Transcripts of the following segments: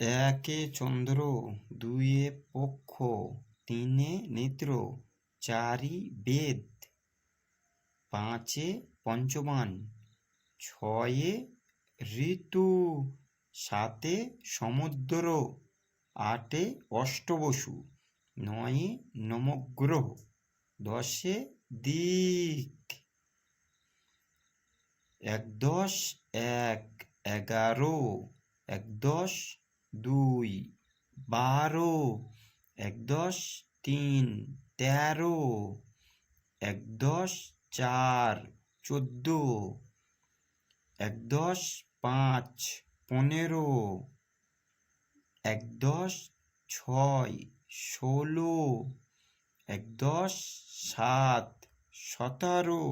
একে চন্দ্র, দুইয়ে পক্ষ, তিনে নেত্র, চারি বেদ, পাঁচে পঞ্চবান, ছয়ে ঋতু, সাতে সমুদ্র, আটে অষ্টবসু, নয়ে নবগ্রহ, দশে দিক। একদশ এক, এগারো। একদশ দুই, 12। একদশ তিন, 13। একদশ চার, 14। একদশ পাঁচ, 15। একদশ ছয়, 16। একদশ সাত, 17।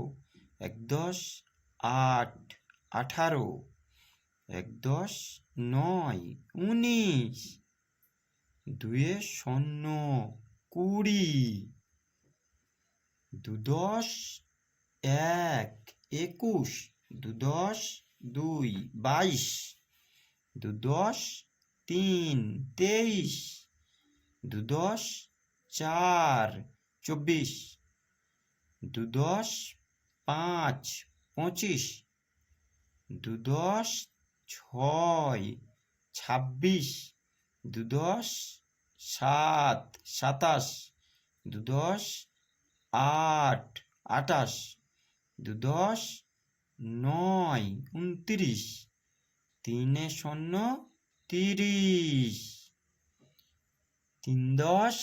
একদশ আট, 18। একদশ নয়, 19। দুয়ে শূন্য, 20। দুদশ এক, 21। দুদশ দুই, 22। দুদশ তিন, 23। দুদশ চার, 24। দুদশ পাঁচ, 25। দুদশ ছয়, 26। দুদশ সাত, 27। দুদশ আট, 28। দুদশ নয়, 29। তিনে শূন্য, 30। তিনদশ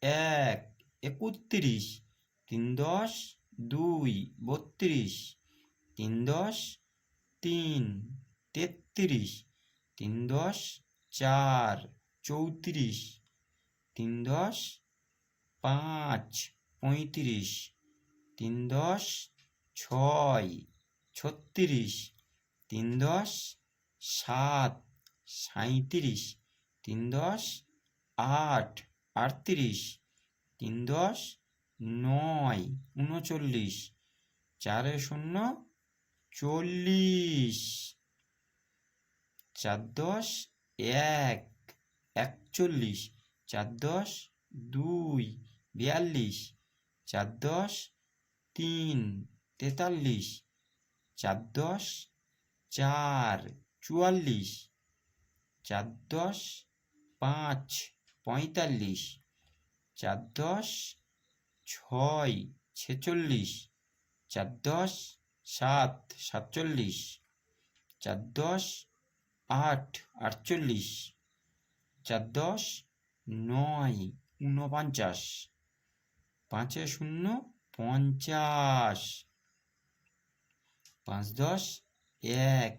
এক, 31। তিনদশ দুই, 32। তিনদশ তিন, 33। তিনদশ চার, 34। তিনদশ পাঁচ, 35। তিনদশ ছয়, 36। তিনদশ সাত, 37। তিনদশ আট, 38। তিনদশ নয়, 39। চারে শূন্য, 40। চারদশ এক, 41। চারদশ দুই, 42। চারদশ তিন, 43। চারদশ চার, 44। চারদশ পাঁচ, 45। চারদশ ছয়, 46। চারদশ সাত, 47। চারদশ আট, 48। চারদশ নয়, 49। পাঁচে শূন্য, 50। পাঁচদশ এক,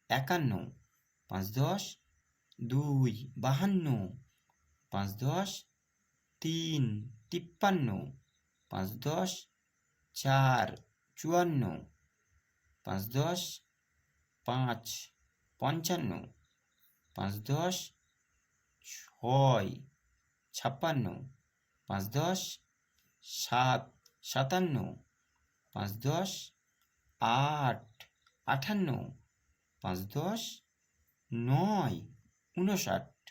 51। পাঁচদশ দুই, 52। পাঁচদশ তিন, 53। পাঁচদশ চার, 54। পাঁচদশ পাঁচ, 55। পাঁচদশ ছয়, 56। পাঁচদশ সাত, 57। পাঁচদশ আট, 58। পাঁচদশ নয়, 59।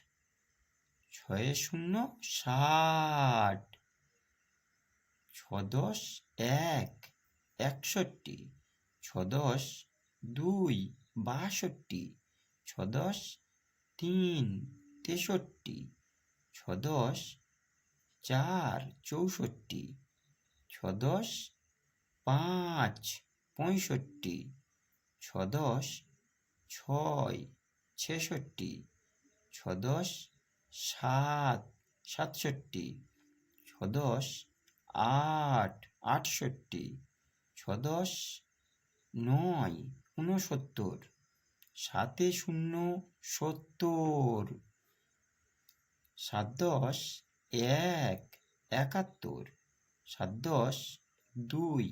ছয়ে শূন্য, 60। ছদশ এক, 61। ছদশ দুই, 62। ছদশ তিন, 63। ছদশ চার, 64। ছদশ পাঁচ, 65। ছদশ ছয়, 66। ছদশ সাত, 67। ছদশ আট, 68। ছদশ নয়, 69। সাতে শূন্য, 70। সাতদশ এক, 71। সাতদশ দুই,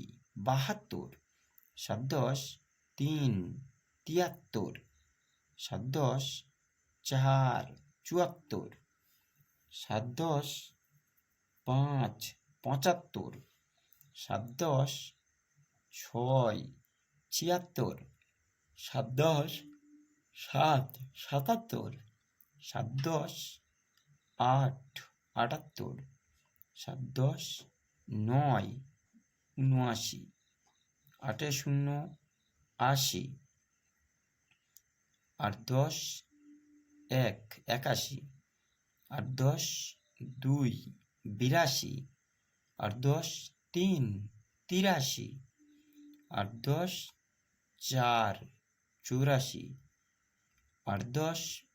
72। সাতদশ তিন, 73। সাতদশ চার, 74। সাতদশ পাঁচ, 75। সাতদশ ছয়, 76। সাতদশ সাত, 77। সাত দশ আট, 78, সাত দশ নয়, 79, 8 শূন্য 80, 8 10 1, 81, 8 10 2, 82, 8 10 3, 83, 8 10 4, 84, 8 10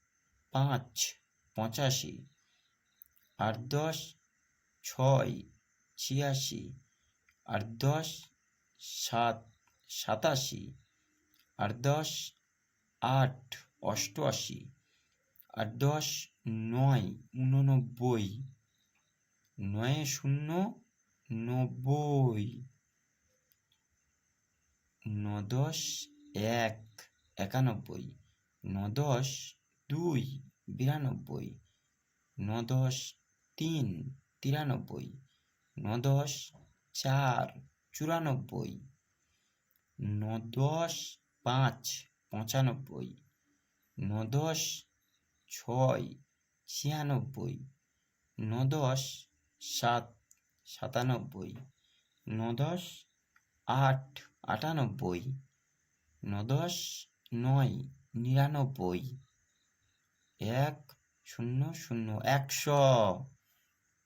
5, 85, 8 10 6, 86, 8 10 7, 87, 8 10 8, 88, 8 10 9, 89, 9 শূন্য 90, 9 10 1, 91, 9 10 2, 92, 9 10 3, 93, 9 10 4, 94, 9 10 5, 95, 9 10 6, 96, 9 10 7, 97, 9 10 8, 98, 9 10 9, 99, 1 0 0, 100।